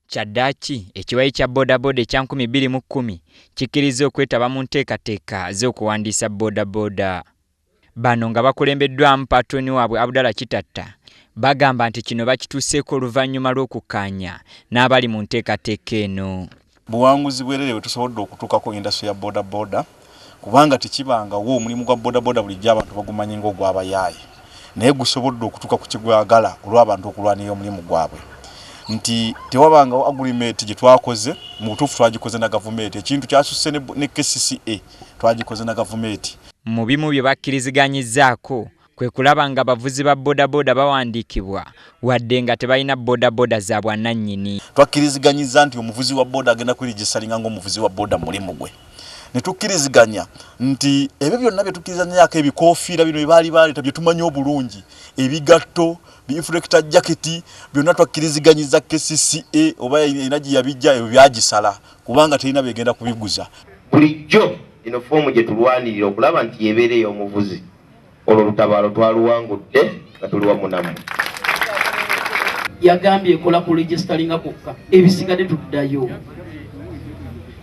Kyaddaaki ekiwayi kya bodaboda ekya 2010 kikkiriza okwetaba mu nteekateeka z'okuwandiisa bodaboda. Bano nga bakulembeddwamu paatoni waabwe Abdallah Kitatta bagamba nti kino bakituuseeko oluvannyuma lw'okukkaanya n'abali mu nteekateeka eno. Buwanguzi bwerere bwe tusobodde okutuukako indasitule ya bodaboda kubanga tekibangawo omulimu gwa bodaboda bulijjo abantu bagumanye ng'ogw'abayaaye, naye gusobodde okutuuka ku kigwagala olw'abantu okulwanira omulimu gwabwe. Nti tewabangawo agreement gye twakoze mu butuufu twagikoze na gavumenti, ekintu kyasusse ne KCCA twagikoze na gavumenti. Mu bimu bye bakkiriziganyizzaako kwe kulaba nga abavuzi ba bodaboda bawandiikibwa wadde nga tebalina bodaboda za bwannannyini. Twakkiriziganyizza nti omuvuzi wa boda agenda kwerigistalinga ng'omuvuzi wa boda mulimu gwe. Ne tukkiriziganya nti ebyo byonna bye tukkirizanyaako ebikoofiira bino bye baali baleeta bye tumanyi obulungi, ebigatto, reflector jacket, byonna twakkiriziganyiza KCCA oba ina gye yabijja ebyo byagisala kubanga terina begenda kubiguza. Bulijjo ino foomu gye tulwanirira okulaba nti yebeereyo omuvuzi. Olwo lutabaalo twaluwangudde nga tuli wamu nammwe. Yagambye ekola ku registalinga kokka, ebisigadde tuddayo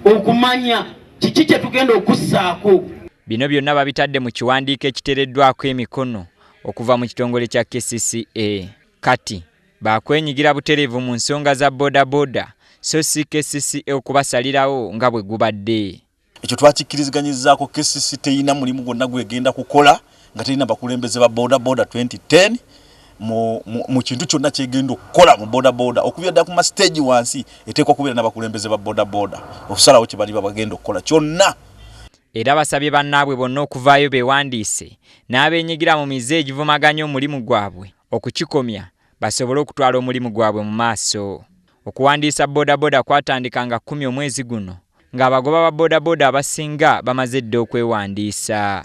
okumanya kiki kye tugenda okussaako. Bino byonna babitadde mu kiwandiiko ekiteereddwako emikono okuva mu kitongole kya KCCA. Kati bakwenyigira butereevu mu nsonga za bodaboda so si KCCA okubasalirawo nga bwe gubadde. Ekyo twakikkiriziganyizzaako KCCA terina mulimu gwonna gwegenda kukola nga terina bakulembeze ba bodaboda 2010 mu kintu kyonna kyegenda okukola mu bodaboda okubira ddala ku masiteegi wansi eteekwa kubeera n'abakulembeze ba bodaboda okusalawo kye bali bagenda okukola kyonna. Era basabye bannaabwe bonna okuvaayo beewandiise n'abeenyigira mu mize egivumaganya omulimu gwabwe okukikomya basobole okutwala omulimu gwabwe mu maaso. Okuwandiisa bodaboda kwatandika nga 10 omwezi guno ng'abagoba ba bodaboda abasinga bamaze dda okwewandiisa.